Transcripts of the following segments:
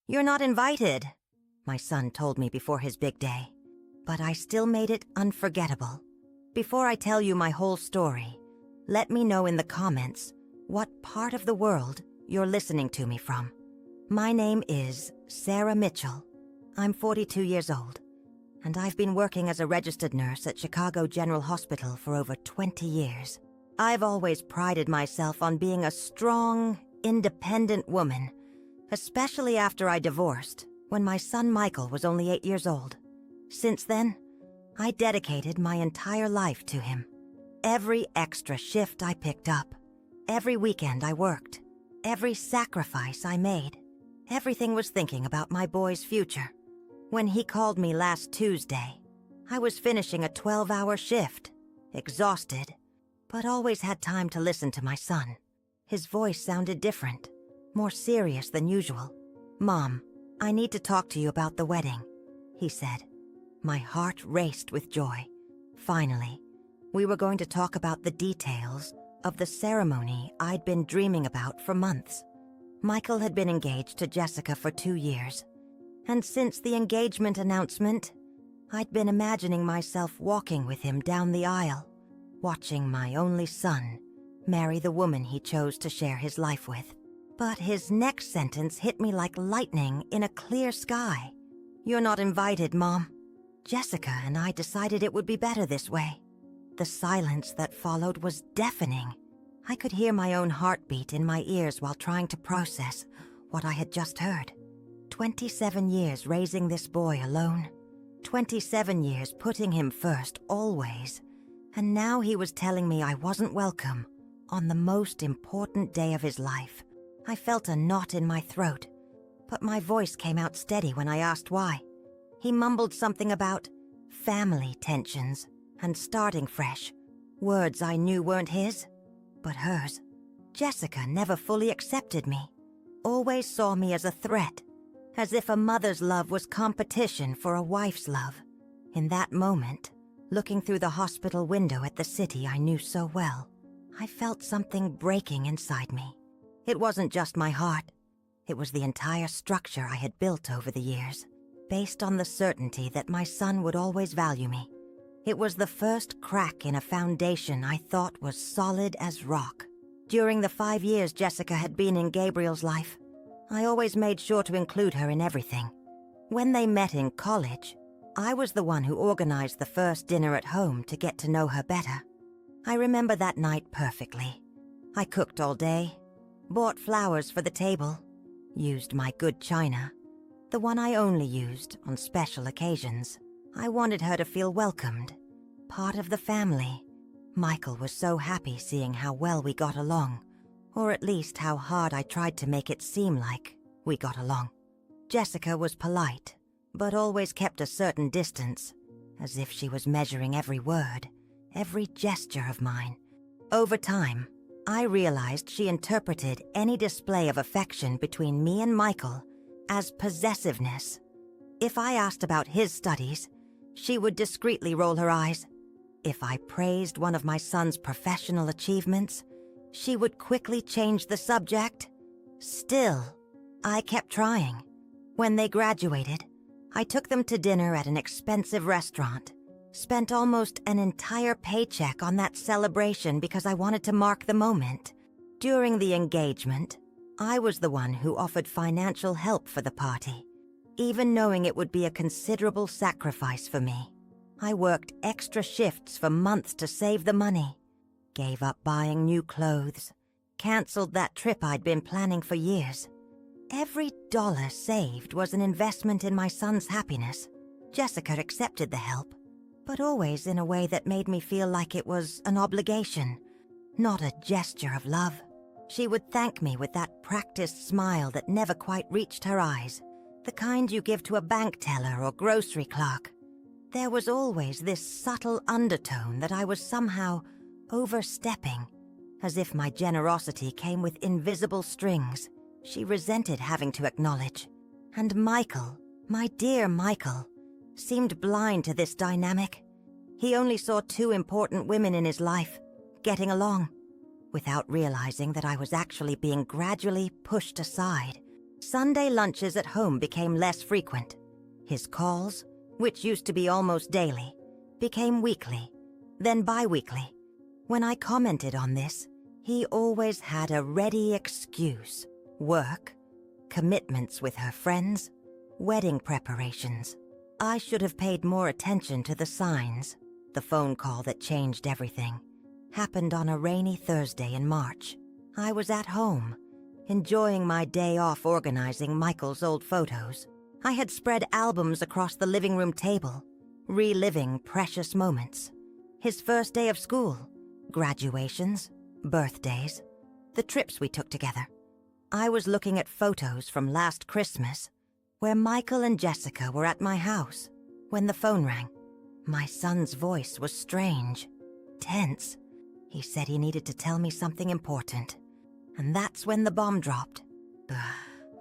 "You're not invited," my son told me before his big day. But I still made it unforgettable. Before I tell you my whole story, let me know in the comments what part of the world you're listening to me from. My name is Sarah Mitchell. I'm 42 years old, and I've been working as a registered nurse at Chicago General Hospital for over 20 years. I've always prided myself on being a strong, independent woman, especially after I divorced, when my son Michael was only 8 years old. Since then, I dedicated my entire life to him. Every extra shift I picked up, every weekend I worked, every sacrifice I made, everything was thinking about my boy's future. When he called me last Tuesday, I was finishing a 12-hour shift, exhausted, but always had time to listen to my son. His voice sounded different, more serious than usual. "Mom, I need to talk to you about the wedding," he said. My heart raced with joy. Finally, we were going to talk about the details of the ceremony I'd been dreaming about for months. Michael had been engaged to Jessica for 2 years, and since the engagement announcement, I'd been imagining myself walking with him down the aisle, watching my only son marry the woman he chose to share his life with. But his next sentence hit me like lightning in a clear sky. "You're not invited, Mom." Jessica and I decided it would be better this way. The silence that followed was deafening. I could hear my own heartbeat in my ears while trying to process what I had just heard. 27 years raising this boy alone. 27 years putting him first, always. And now he was telling me I wasn't welcome on the most important day of his life. I felt a knot in my throat, but my voice came out steady when I asked why. He mumbled something about family tensions and starting fresh, words I knew weren't his, but hers. Jessica never fully accepted me, always saw me as a threat, as if a mother's love was competition for a wife's love. In that moment, looking through the hospital window at the city I knew so well, I felt something breaking inside me. It wasn't just my heart. It was the entire structure I had built over the years, based on the certainty that my son would always value me. It was the first crack in a foundation I thought was solid as rock. During the 5 years Jessica had been in Gabriel's life, I always made sure to include her in everything. When they met in college, I was the one who organized the first dinner at home to get to know her better. I remember that night perfectly. I cooked all day, bought flowers for the table, used my good china, the one I only used on special occasions. I wanted her to feel welcomed, part of the family. Michael was so happy seeing how well we got along, or at least how hard I tried to make it seem like we got along. Jessica was polite, but always kept a certain distance, as if she was measuring every word, every gesture of mine. Over time, I realized she interpreted any display of affection between me and Michael as possessiveness. If I asked about his studies, she would discreetly roll her eyes. If I praised one of my son's professional achievements, she would quickly change the subject. Still, I kept trying. When they graduated, I took them to dinner at an expensive restaurant, spent almost an entire paycheck on that celebration because I wanted to mark the moment. During the engagement, I was the one who offered financial help for the party, even knowing it would be a considerable sacrifice for me. I worked extra shifts for months to save the money, gave up buying new clothes, canceled that trip I'd been planning for years. Every dollar saved was an investment in my son's happiness. Jessica accepted the help, but always in a way that made me feel like it was an obligation, not a gesture of love. She would thank me with that practiced smile that never quite reached her eyes, the kind you give to a bank teller or grocery clerk. There was always this subtle undertone that I was somehow overstepping, as if my generosity came with invisible strings she resented having to acknowledge. And Michael, my dear Michael, seemed blind to this dynamic. He only saw two important women in his life, getting along, without realizing that I was actually being gradually pushed aside, Sunday lunches at home became less frequent. His calls, which used to be almost daily, became weekly, then bi-weekly. When I commented on this, he always had a ready excuse: work, commitments with her friends, wedding preparations. I should have paid more attention to the signs. The phone call that changed everything happened on a rainy Thursday in March. I was at home, enjoying my day off organizing Michael's old photos. I had spread albums across the living room table, reliving precious moments. His first day of school, graduations, birthdays, the trips we took together. I was looking at photos from last Christmas, where Michael and Jessica were at my house, when the phone rang. My son's voice was strange, tense. He said he needed to tell me something important. And that's when the bomb dropped.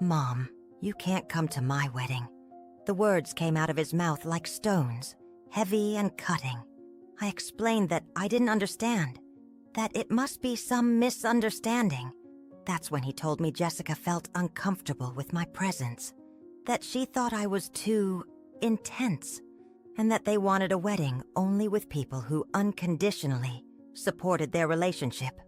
Mom, you can't come to my wedding. The words came out of his mouth like stones, heavy and cutting. I explained that I didn't understand, that it must be some misunderstanding. That's when he told me Jessica felt uncomfortable with my presence, that she thought I was too intense, and that they wanted a wedding only with people who unconditionally supported their relationship.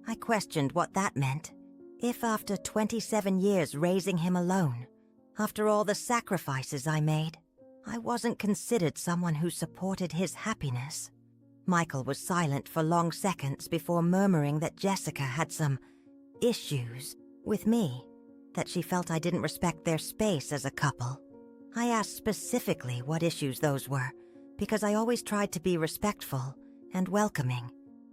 I questioned what that meant. If after 27 years raising him alone, after all the sacrifices I made, I wasn't considered someone who supported his happiness. Michael was silent for long seconds before murmuring that Jessica had some issues with me, that she felt I didn't respect their space as a couple. I asked specifically what issues those were, because I always tried to be respectful and welcoming.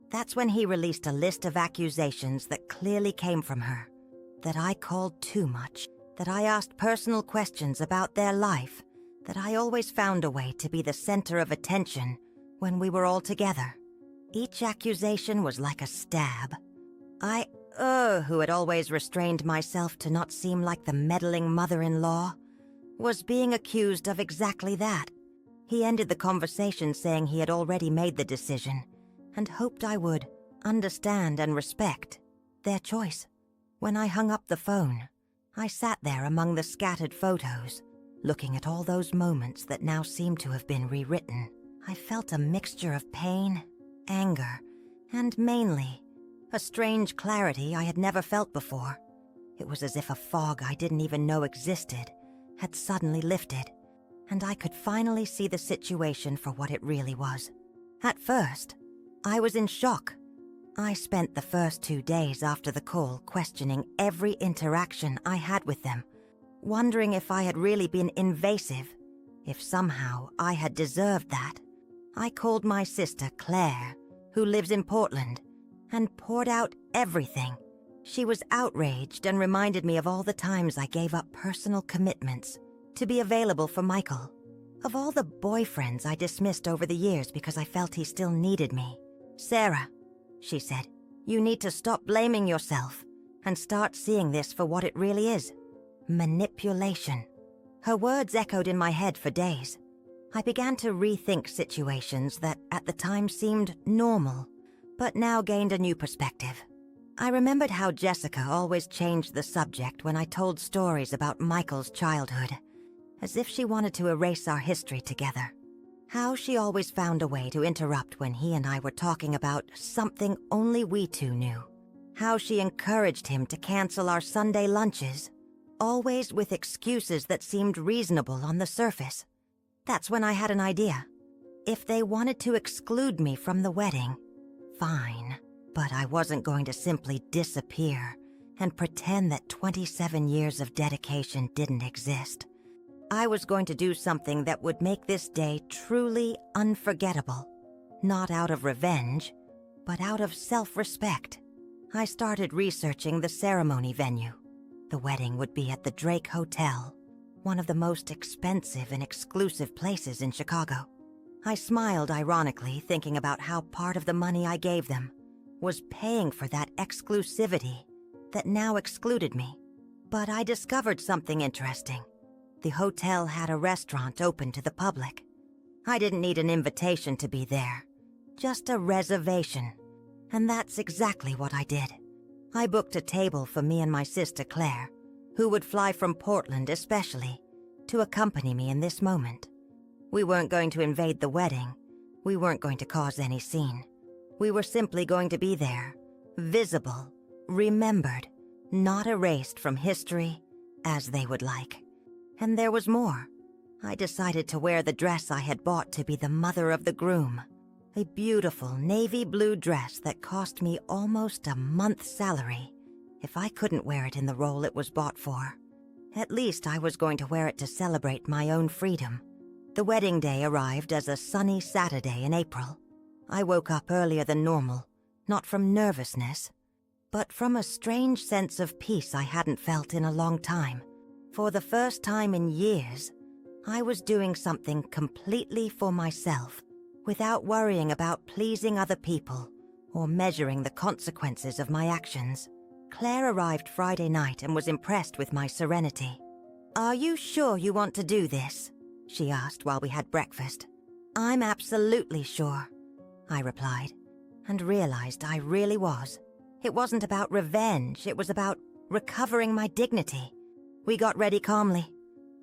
That's when he released a list of accusations that clearly came from her, that I called too much, that I asked personal questions about their life, that I always found a way to be the center of attention when we were all together. Each accusation was like a stab. I, who had always restrained myself to not seem like the meddling mother-in-law, was being accused of exactly that. He ended the conversation saying he had already made the decision, and hoped I would understand and respect their choice. When I hung up the phone, I sat there among the scattered photos, looking at all those moments that now seemed to have been rewritten. I felt a mixture of pain, anger, and mainly a strange clarity I had never felt before. It was as if a fog I didn't even know existed had suddenly lifted, and I could finally see the situation for what it really was. At first, I was in shock. I spent the first 2 days after the call questioning every interaction I had with them, wondering if I had really been invasive, if somehow I had deserved that. I called my sister Claire, who lives in Portland, and poured out everything. She was outraged and reminded me of all the times I gave up personal commitments to be available for Michael, of all the boyfriends I dismissed over the years because I felt he still needed me. Sarah, she said, you need to stop blaming yourself and start seeing this for what it really is: manipulation. Her words echoed in my head for days. I began to rethink situations that at the time seemed normal, but now gained a new perspective. I remembered how Jessica always changed the subject when I told stories about Michael's childhood, as if she wanted to erase our history together. How she always found a way to interrupt when he and I were talking about something only we two knew. How she encouraged him to cancel our Sunday lunches, always with excuses that seemed reasonable on the surface. That's when I had an idea. If they wanted to exclude me from the wedding, fine. But I wasn't going to simply disappear and pretend that 27 years of dedication didn't exist. I was going to do something that would make this day truly unforgettable. Not out of revenge, but out of self-respect. I started researching the ceremony venue. The wedding would be at the Drake Hotel, one of the most expensive and exclusive places in Chicago. I smiled ironically, thinking about how part of the money I gave them was paying for that exclusivity that now excluded me. But I discovered something interesting. The hotel had a restaurant open to the public. I didn't need an invitation to be there, just a reservation. And that's exactly what I did. I booked a table for me and my sister Claire, who would fly from Portland especially to accompany me in this moment. We weren't going to invade the wedding. We weren't going to cause any scene. We were simply going to be there, visible, remembered, not erased from history, as they would like. And there was more. I decided to wear the dress I had bought to be the mother of the groom. A beautiful navy blue dress that cost me almost a month's salary if I couldn't wear it in the role it was bought for. At least I was going to wear it to celebrate my own freedom. The wedding day arrived as a sunny Saturday in April. I woke up earlier than normal, not from nervousness, but from a strange sense of peace I hadn't felt in a long time. For the first time in years, I was doing something completely for myself, without worrying about pleasing other people or measuring the consequences of my actions. Claire arrived Friday night and was impressed with my serenity. "Are you sure you want to do this?" she asked while we had breakfast. "I'm absolutely sure," I replied, and realized I really was. It wasn't about revenge, it was about recovering my dignity. We got ready calmly.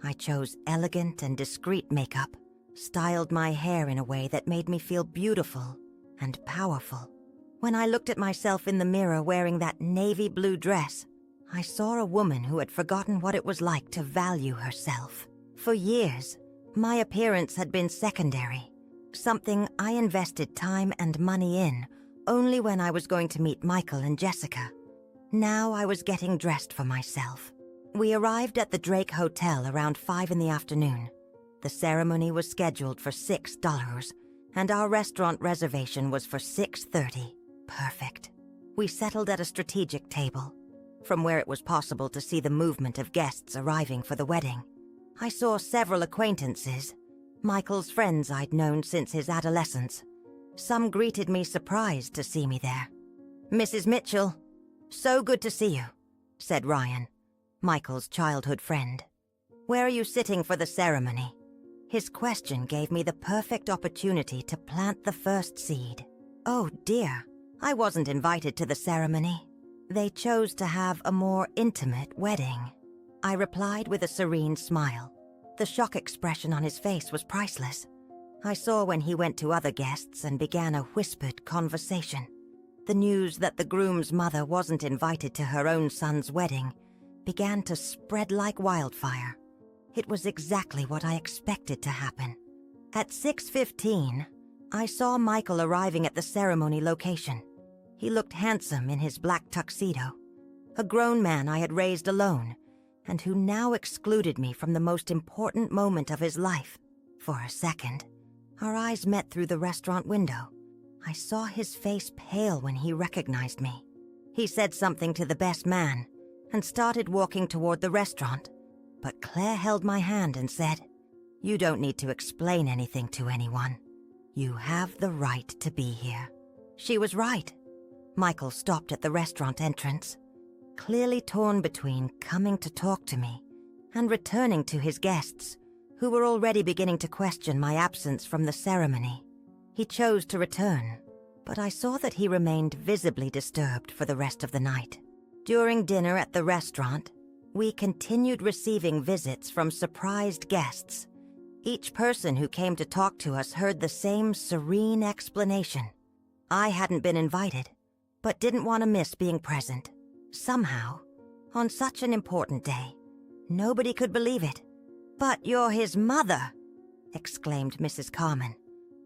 I chose elegant and discreet makeup, styled my hair in a way that made me feel beautiful and powerful. When I looked at myself in the mirror wearing that navy blue dress, I saw a woman who had forgotten what it was like to value herself. For years, my appearance had been secondary, something I invested time and money in only when I was going to meet Michael and Jessica. Now I was getting dressed for myself. We arrived at the Drake Hotel around 5 in the afternoon. The ceremony was scheduled for $6, and our restaurant reservation was for 6:30. Perfect. We settled at a strategic table, from where it was possible to see the movement of guests arriving for the wedding. I saw several acquaintances, Michael's friends I'd known since his adolescence. Some greeted me surprised to see me there. "Mrs. Mitchell, so good to see you," said Ryan, Michael's childhood friend. "Where are you sitting for the ceremony?" His question gave me the perfect opportunity to plant the first seed. Oh dear, I wasn't invited to the ceremony. They chose to have a more intimate wedding. I replied with a serene smile. The shock expression on his face was priceless. I saw when he went to other guests and began a whispered conversation. The news that the groom's mother wasn't invited to her own son's wedding began to spread like wildfire. It was exactly what I expected to happen. At 6:15, I saw Michael arriving at the ceremony location. He looked handsome in his black tuxedo, a grown man I had raised alone, and who now excluded me from the most important moment of his life. For a second, our eyes met through the restaurant window. I saw his face pale when he recognized me. He said something to the best man and started walking toward the restaurant, but Claire held my hand and said, "You don't need to explain anything to anyone. You have the right to be here." She was right. Michael stopped at the restaurant entrance, clearly torn between coming to talk to me and returning to his guests, who were already beginning to question my absence from the ceremony. He chose to return, but I saw that he remained visibly disturbed for the rest of the night. During dinner at the restaurant, we continued receiving visits from surprised guests. Each person who came to talk to us heard the same serene explanation. I hadn't been invited, but didn't want to miss being present. Somehow, on such an important day, nobody could believe it. "But you're his mother," exclaimed Mrs. Carmen,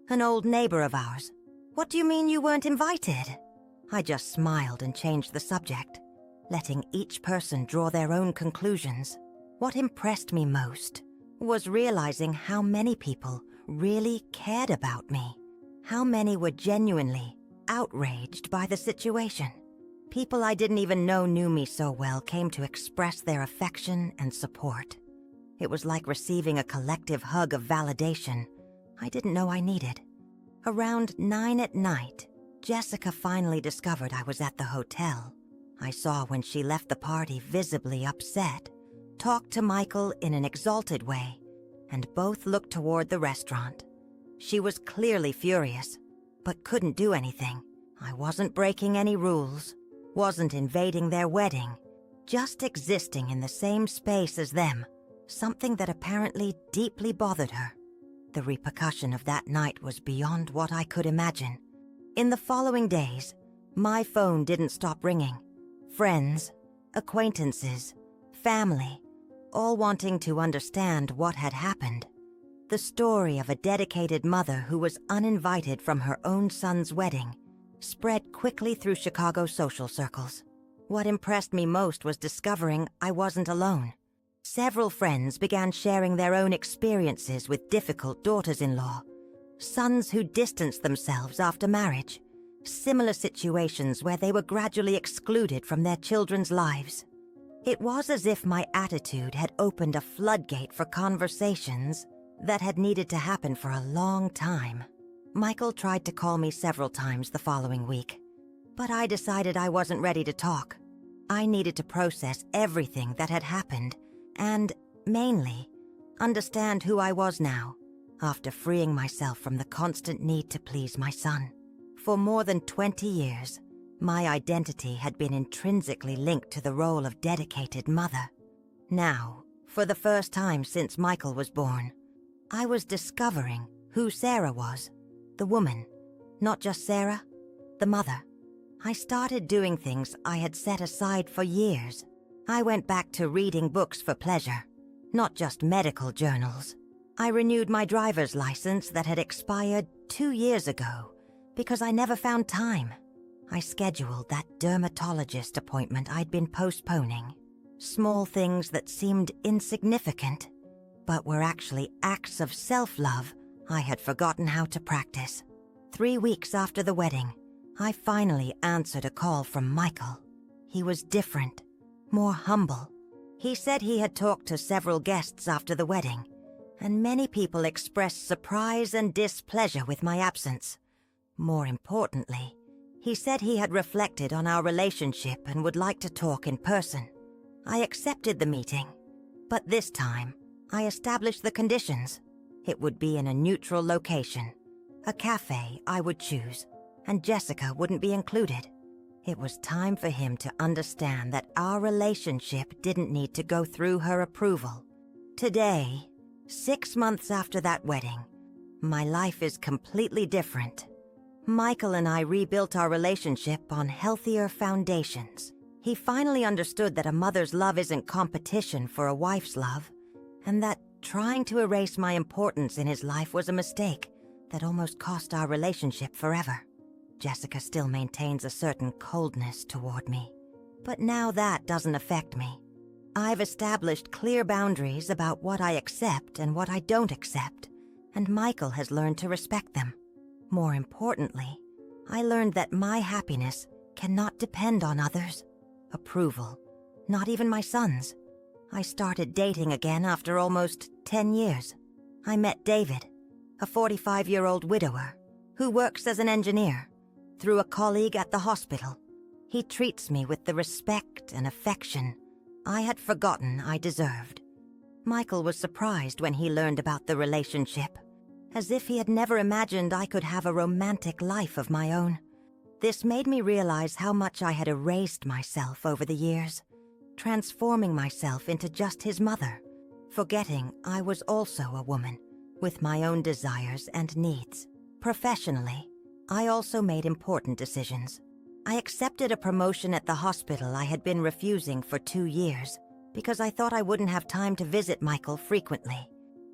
an old neighbor of ours. "What do you mean you weren't invited?" I just smiled and changed the subject, letting each person draw their own conclusions. What impressed me most was realizing how many people really cared about me, how many were genuinely outraged by the situation. People I didn't even know knew me so well came to express their affection and support. It was like receiving a collective hug of validation I didn't know I needed. Around 9 at night, Jessica finally discovered I was at the hotel. I saw when she left the party visibly upset, talked to Michael in an exalted way, and both looked toward the restaurant. She was clearly furious, but couldn't do anything. I wasn't breaking any rules, wasn't invading their wedding, just existing in the same space as them, something that apparently deeply bothered her. The repercussion of that night was beyond what I could imagine. In the following days, my phone didn't stop ringing. Friends, acquaintances, family, all wanting to understand what had happened. The story of a dedicated mother who was uninvited from her own son's wedding spread quickly through Chicago social circles. What impressed me most was discovering I wasn't alone. Several friends began sharing their own experiences with difficult daughters-in-law, sons who distanced themselves after marriage, similar situations where they were gradually excluded from their children's lives. It was as if my attitude had opened a floodgate for conversations that had needed to happen for a long time. Michael tried to call me several times the following week, but I decided I wasn't ready to talk. I needed to process everything that had happened and, mainly, understand who I was now, after freeing myself from the constant need to please my son. For more than 20 years, my identity had been intrinsically linked to the role of dedicated mother. Now, for the first time since Michael was born, I was discovering who Sarah was, the woman, not just Sarah, the mother. I started doing things I had set aside for years. I went back to reading books for pleasure, not just medical journals. I renewed my driver's license that had expired 2 years ago because I never found time. I scheduled that dermatologist appointment I'd been postponing. Small things that seemed insignificant, but were actually acts of self-love I had forgotten how to practice. 3 weeks after the wedding, I finally answered a call from Michael. He was different, more humble. He said he had talked to several guests after the wedding, and many people expressed surprise and displeasure with my absence. More importantly, he said he had reflected on our relationship and would like to talk in person. I accepted the meeting, but this time, I established the conditions. It would be in a neutral location, a cafe I would choose, and Jessica wouldn't be included. It was time for him to understand that our relationship didn't need to go through her approval. Today, 6 months after that wedding, my life is completely different. Michael and I rebuilt our relationship on healthier foundations. He finally understood that a mother's love isn't competition for a wife's love, and that trying to erase my importance in his life was a mistake that almost cost our relationship forever. Jessica still maintains a certain coldness toward me, but now that doesn't affect me. I've established clear boundaries about what I accept and what I don't accept, and Michael has learned to respect them. More importantly, I learned that my happiness cannot depend on others' approval, not even my son's. I started dating again after almost 10 years. I met David, a 45-year-old widower who works as an engineer, through a colleague at the hospital. He treats me with the respect and affection I had forgotten I deserved. Michael was surprised when he learned about the relationship, as if he had never imagined I could have a romantic life of my own. This made me realize how much I had erased myself over the years, transforming myself into just his mother, forgetting I was also a woman with my own desires and needs. Professionally, I also made important decisions. I accepted a promotion at the hospital I had been refusing for 2 years because I thought I wouldn't have time to visit Michael frequently.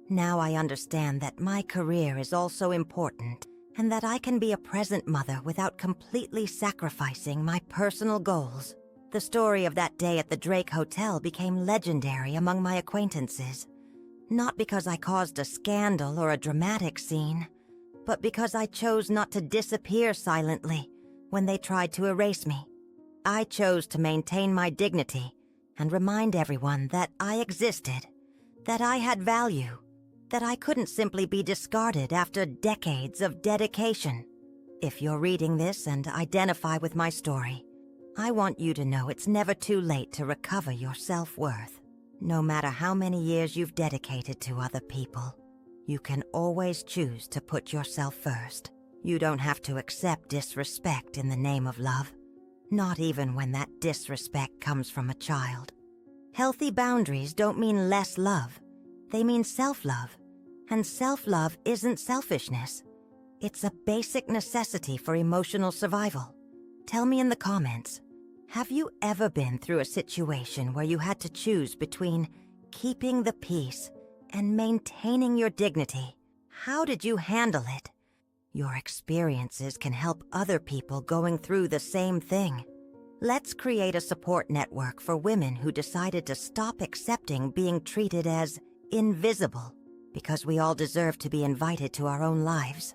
Now I understand that my career is also important and that I can be a present mother without completely sacrificing my personal goals. The story of that day at the Drake Hotel became legendary among my acquaintances, not because I caused a scandal or a dramatic scene, but because I chose not to disappear silently when they tried to erase me. I chose to maintain my dignity and remind everyone that I existed, that I had value, that I couldn't simply be discarded after decades of dedication. If you're reading this and identify with my story, I want you to know it's never too late to recover your self-worth. No matter how many years you've dedicated to other people, you can always choose to put yourself first. You don't have to accept disrespect in the name of love. Not even when that disrespect comes from a child. Healthy boundaries don't mean less love. They mean self-love. And self-love isn't selfishness. It's a basic necessity for emotional survival. Tell me in the comments, have you ever been through a situation where you had to choose between keeping the peace and maintaining your dignity? How did you handle it? Your experiences can help other people going through the same thing. Let's create a support network for women who decided to stop accepting being treated as invisible, because we all deserve to be invited to our own lives.